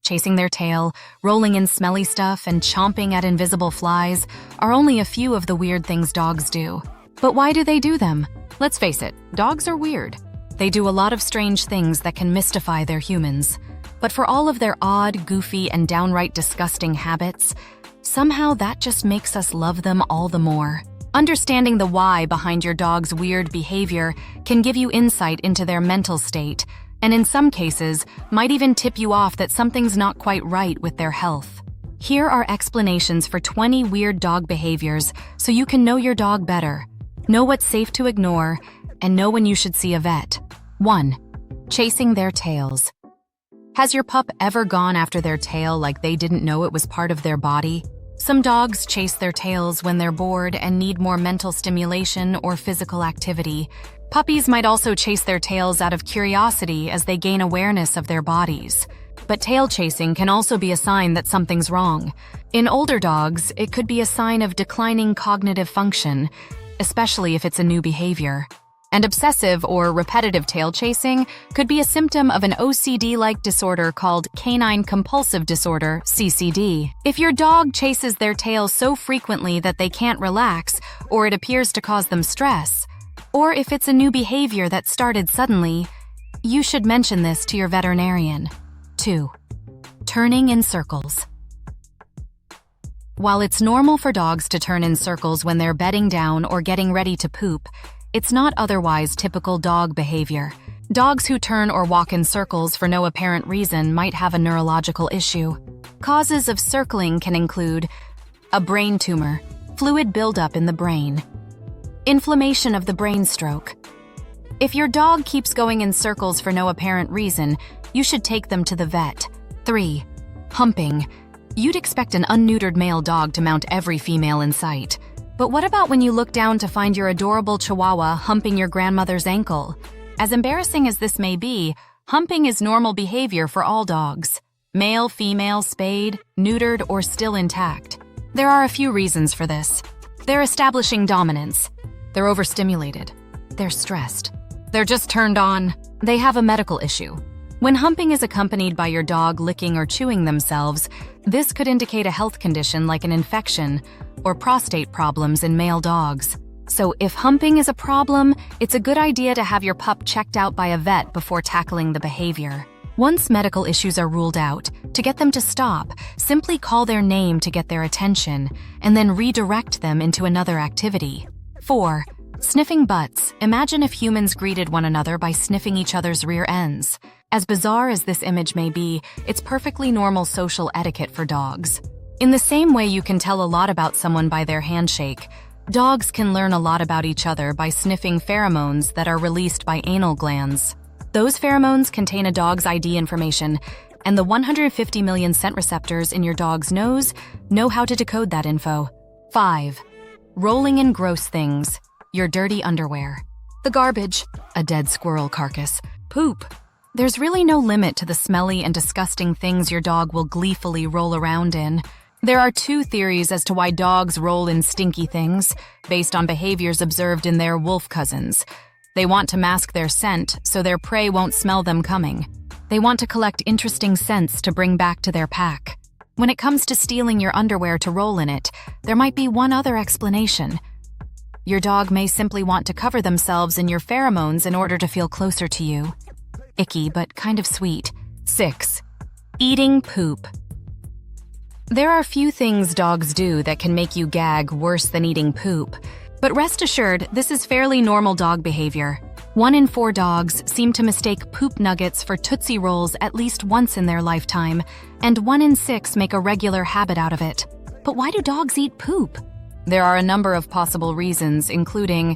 chasing their tail, rolling in smelly stuff, and chomping at invisible flies are only a few of the weird things dogs do. But why do they do them? Let's face it, dogs are weird. They do a lot of strange things that can mystify their humans. But for all of their odd, goofy, and downright disgusting habits, somehow that just makes us love them all the more. Understanding the why behind your dog's weird behavior can give you insight into their mental state, and in some cases, might even tip you off that something's not quite right with their health. Here are explanations for 20 weird dog behaviors so you can know your dog better, know what's safe to ignore, and know when you should see a vet. 1. Chasing their tails. Has your pup ever gone after their tail like they didn't know it was part of their body? Some dogs chase their tails when they're bored and need more mental stimulation or physical activity. Puppies might also chase their tails out of curiosity as they gain awareness of their bodies. But tail chasing can also be a sign that something's wrong. In older dogs, it could be a sign of declining cognitive function, especially if it's a new behavior. And obsessive or repetitive tail chasing could be a symptom of an OCD-like disorder called canine compulsive disorder, CCD. If your dog chases their tail so frequently that they can't relax, or it appears to cause them stress, or if it's a new behavior that started suddenly, you should mention this to your veterinarian. 2. Turning in circles. While it's normal for dogs to turn in circles when they're bedding down or getting ready to poop, it's not otherwise typical dog behavior. Dogs who turn or walk in circles for no apparent reason might have a neurological issue. Causes of circling can include a brain tumor, fluid buildup in the brain, inflammation of the brainstroke. If your dog keeps going in circles for no apparent reason, you should take them to the vet. 3. Humping. You'd expect an unneutered male dog to mount every female in sight. But what about when you look down to find your adorable Chihuahua humping your grandmother's ankle? As embarrassing as this may be, humping is normal behavior for all dogs. Male, female, spayed, neutered, or still intact. There are a few reasons for this. They're establishing dominance. They're overstimulated. They're stressed. They're just turned on. They have a medical issue. When humping is accompanied by your dog licking or chewing themselves, this could indicate a health condition like an infection or prostate problems in male dogs. So if humping is a problem, it's a good idea to have your pup checked out by a vet before tackling the behavior. Once medical issues are ruled out, to get them to stop, simply call their name to get their attention, and then redirect them into another activity. 4. Sniffing butts. Imagine if humans greeted one another by sniffing each other's rear ends. As bizarre as this image may be, it's perfectly normal social etiquette for dogs. In the same way you can tell a lot about someone by their handshake, dogs can learn a lot about each other by sniffing pheromones that are released by anal glands. Those pheromones contain a dog's ID information, and the 150 million scent receptors in your dog's nose know how to decode that info. 5. Rolling in gross things. Your dirty underwear. The garbage. A dead squirrel carcass. Poop. There's really no limit to the smelly and disgusting things your dog will gleefully roll around in. There are 2 theories as to why dogs roll in stinky things, based on behaviors observed in their wolf cousins. They want to mask their scent so their prey won't smell them coming. They want to collect interesting scents to bring back to their pack. When it comes to stealing your underwear to roll in it, there might be one other explanation. Your dog may simply want to cover themselves in your pheromones in order to feel closer to you. Icky, but kind of sweet. 6. Eating poop. There are few things dogs do that can make you gag worse than eating poop. But rest assured, this is fairly normal dog behavior. 1 in 4 dogs seem to mistake poop nuggets for Tootsie Rolls at least once in their lifetime, and 1 in 6 make a regular habit out of it. But why do dogs eat poop? There are a number of possible reasons, including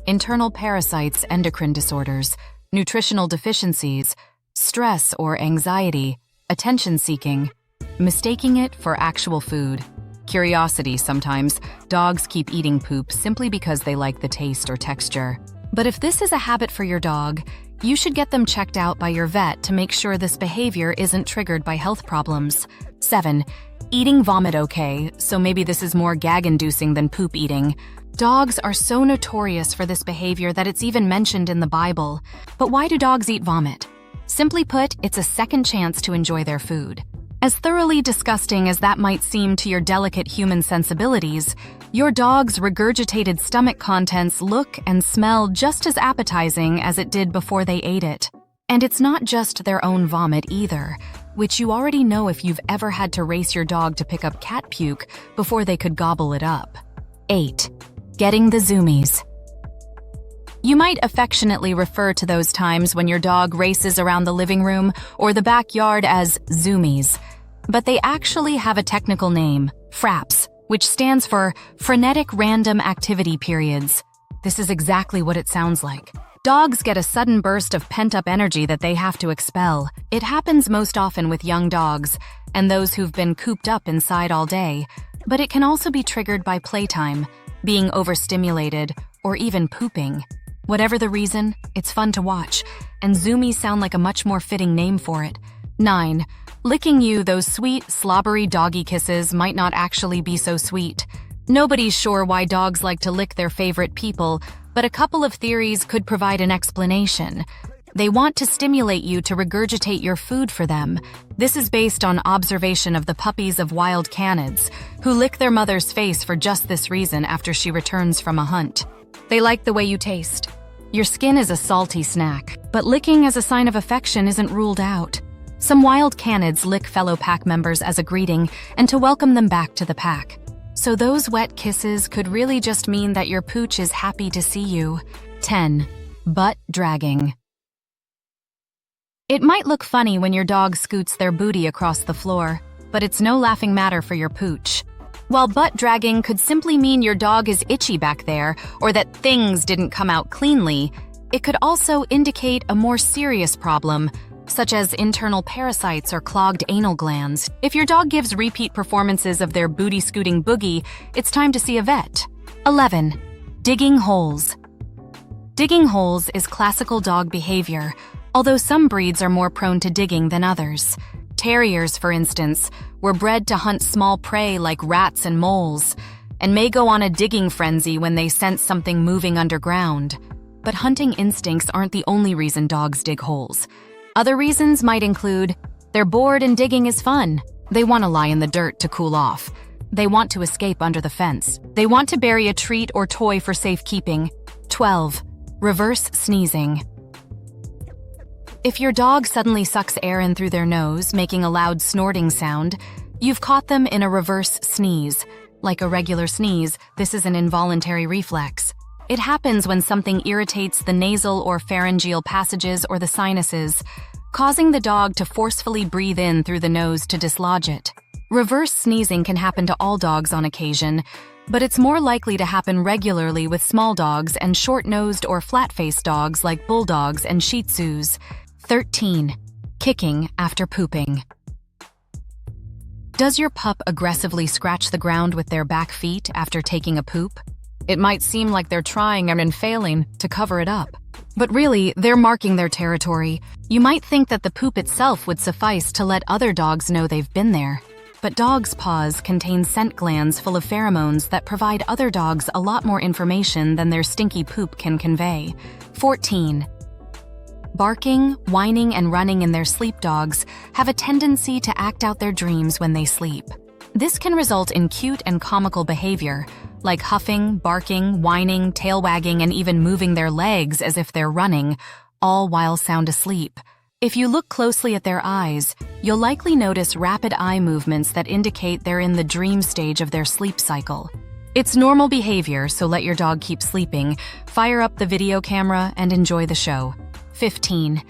internal parasites, endocrine disorders, nutritional deficiencies, stress or anxiety, attention-seeking, mistaking it for actual food, curiosity. Sometimes dogs keep eating poop simply because they like the taste or texture. But if this is a habit for your dog, you should get them checked out by your vet to make sure this behavior isn't triggered by health problems. 7. Eating vomit. Okay, so maybe this is more gag-inducing than poop eating. Dogs are so notorious for this behavior that it's even mentioned in the Bible. But why do dogs eat vomit? Simply put, it's a second chance to enjoy their food. As thoroughly disgusting as that might seem to your delicate human sensibilities, your dog's regurgitated stomach contents look and smell just as appetizing as it did before they ate it. And it's not just their own vomit either, which you already know if you've ever had to race your dog to pick up cat puke before they could gobble it up. 8. Getting the zoomies. You might affectionately refer to those times when your dog races around the living room or the backyard as zoomies, but they actually have a technical name, FRAPs, which stands for Frenetic Random Activity Periods. This is exactly what it sounds like. Dogs get a sudden burst of pent-up energy that they have to expel. It happens most often with young dogs and those who've been cooped up inside all day, but it can also be triggered by playtime, being overstimulated, or even pooping. Whatever the reason, it's fun to watch, and zoomies sound like a much more fitting name for it. 9. Licking you, those sweet, slobbery doggy kisses might not actually be so sweet. Nobody's sure why dogs like to lick their favorite people, but a couple of theories could provide an explanation. They want to stimulate you to regurgitate your food for them. This is based on observation of the puppies of wild canids, who lick their mother's face for just this reason after she returns from a hunt. They like the way you taste. Your skin is a salty snack, but licking as a sign of affection isn't ruled out. Some wild canids lick fellow pack members as a greeting and to welcome them back to the pack. So those wet kisses could really just mean that your pooch is happy to see you. 10. Butt dragging. It might look funny when your dog scoots their booty across the floor, but it's no laughing matter for your pooch. While butt dragging could simply mean your dog is itchy back there or that things didn't come out cleanly, it could also indicate a more serious problem, such as internal parasites or clogged anal glands. If your dog gives repeat performances of their booty-scooting boogie, it's time to see a vet. 11. Digging holes. Digging holes is classical dog behavior, although some breeds are more prone to digging than others. Terriers, for instance, were bred to hunt small prey like rats and moles, and may go on a digging frenzy when they sense something moving underground. But hunting instincts aren't the only reason dogs dig holes. Other reasons might include they're bored and digging is fun. They want to lie in the dirt to cool off. They want to escape under the fence. They want to bury a treat or toy for safekeeping. 12. Reverse sneezing. If your dog suddenly sucks air in through their nose, making a loud snorting sound, you've caught them in a reverse sneeze. Like a regular sneeze, this is an involuntary reflex. It happens when something irritates the nasal or pharyngeal passages or the sinuses, causing the dog to forcefully breathe in through the nose to dislodge it. Reverse sneezing can happen to all dogs on occasion, but it's more likely to happen regularly with small dogs and short-nosed or flat-faced dogs like bulldogs and shih tzus. 13. Kicking after pooping. Does your pup aggressively scratch the ground with their back feet after taking a poop? It might seem like they're trying and failing to cover it up. But really, they're marking their territory. You might think that the poop itself would suffice to let other dogs know they've been there. But dogs' paws contain scent glands full of pheromones that provide other dogs a lot more information than their stinky poop can convey. 14. Barking, whining, and running in their sleep. Dogs have a tendency to act out their dreams when they sleep. This can result in cute and comical behavior, like huffing, barking, whining, tail wagging, and even moving their legs as if they're running, all while sound asleep. If you look closely at their eyes, you'll likely notice rapid eye movements that indicate they're in the dream stage of their sleep cycle. It's normal behavior, so let your dog keep sleeping, fire up the video camera, and enjoy the show. 15.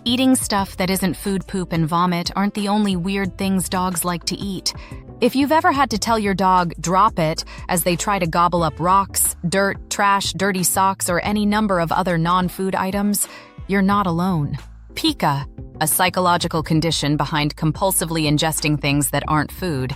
Eating stuff that isn't food. Poop and vomit aren't the only weird things dogs like to eat. If you've ever had to tell your dog, drop it, as they try to gobble up rocks, dirt, trash, dirty socks, or any number of other non-food items, you're not alone. Pica, a psychological condition behind compulsively ingesting things that aren't food,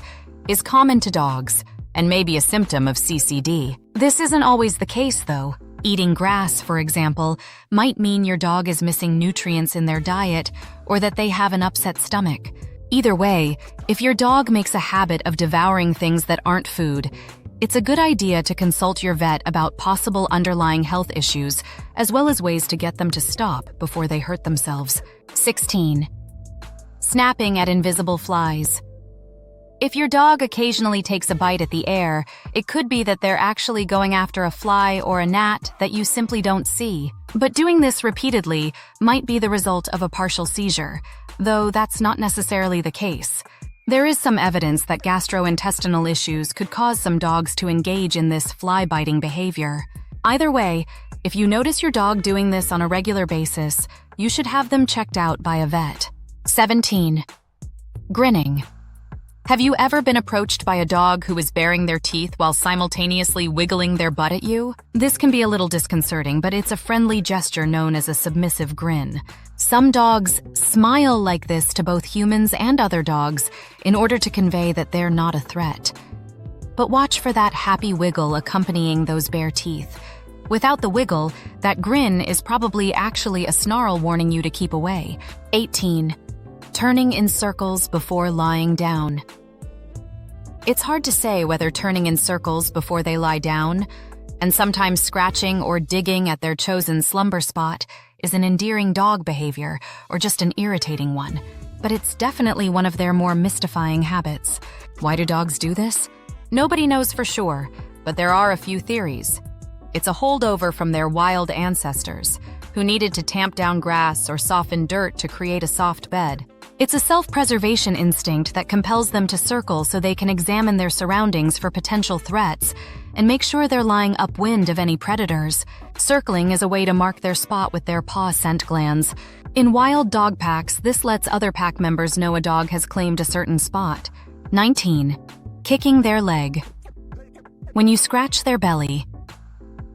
is common to dogs and may be a symptom of CCD. This isn't always the case, though. Eating grass, for example, might mean your dog is missing nutrients in their diet or that they have an upset stomach. Either way, if your dog makes a habit of devouring things that aren't food, it's a good idea to consult your vet about possible underlying health issues, as well as ways to get them to stop before they hurt themselves. 16. Snapping at invisible flies. If your dog occasionally takes a bite at the air, it could be that they're actually going after a fly or a gnat that you simply don't see. But doing this repeatedly might be the result of a partial seizure, though that's not necessarily the case. There is some evidence that gastrointestinal issues could cause some dogs to engage in this fly-biting behavior. Either way, if you notice your dog doing this on a regular basis, you should have them checked out by a vet. 17. Grinning. Have you ever been approached by a dog who is baring their teeth while simultaneously wiggling their butt at you? This can be a little disconcerting, but it's a friendly gesture known as a submissive grin. Some dogs smile like this to both humans and other dogs in order to convey that they're not a threat. But watch for that happy wiggle accompanying those bare teeth. Without the wiggle, that grin is probably actually a snarl warning you to keep away. 18. Turning in circles before lying down. It's hard to say whether turning in circles before they lie down, and sometimes scratching or digging at their chosen slumber spot, is an endearing dog behavior or just an irritating one, but it's definitely one of their more mystifying habits. Why do dogs do this? Nobody knows for sure, but there are a few theories. It's a holdover from their wild ancestors, who needed to tamp down grass or soften dirt to create a soft bed. It's a self-preservation instinct that compels them to circle so they can examine their surroundings for potential threats and make sure they're lying upwind of any predators. Circling is a way to mark their spot with their paw scent glands. In wild dog packs, this lets other pack members know a dog has claimed a certain spot. 19. Kicking their leg. When you scratch their belly,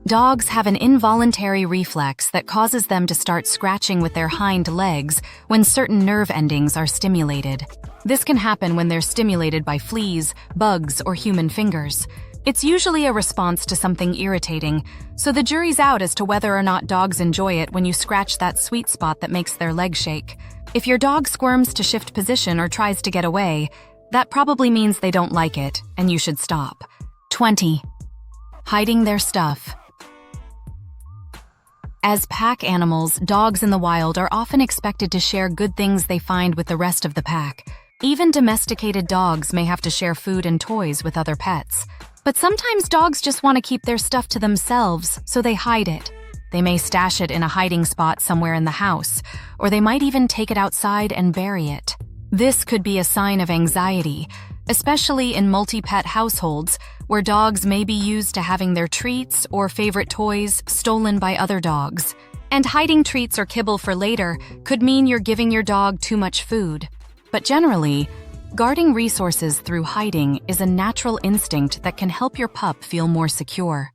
dogs have an involuntary reflex that causes them to start scratching with their hind legs when certain nerve endings are stimulated. This can happen when they're stimulated by fleas, bugs, or human fingers. It's usually a response to something irritating, so the jury's out as to whether or not dogs enjoy it when you scratch that sweet spot that makes their leg shake. If your dog squirms to shift position or tries to get away, that probably means they don't like it, and you should stop. 20. Hiding their stuff. As pack animals, dogs in the wild are often expected to share good things they find with the rest of the pack. Even domesticated dogs may have to share food and toys with other pets. But sometimes dogs just want to keep their stuff to themselves, so they hide it. They may stash it in a hiding spot somewhere in the house, or they might even take it outside and bury it. This could be a sign of anxiety, especially in multi-pet households where dogs may be used to having their treats or favorite toys stolen by other dogs. And hiding treats or kibble for later could mean you're giving your dog too much food. But generally, guarding resources through hiding is a natural instinct that can help your pup feel more secure.